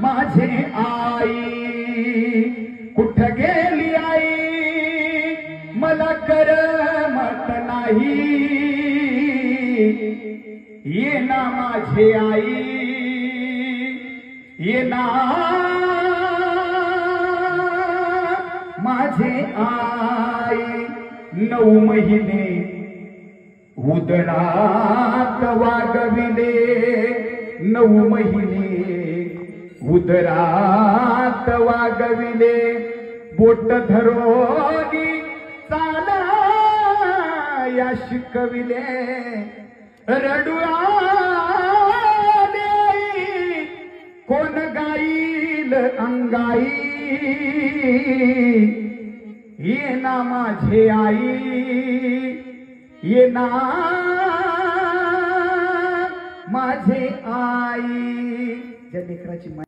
माझे आई कुठ गेली आई मला करमत नाही ये ना माझे आई ये ना माझे आई 9 महिने उदरात वागविले 9 महिने उदरात वागविले बोट धरोनी चालाया शिकविले रडू आले कोण गाईल अंगाई ये ना माझे आई ये ना माझे आई ज्या लेकराची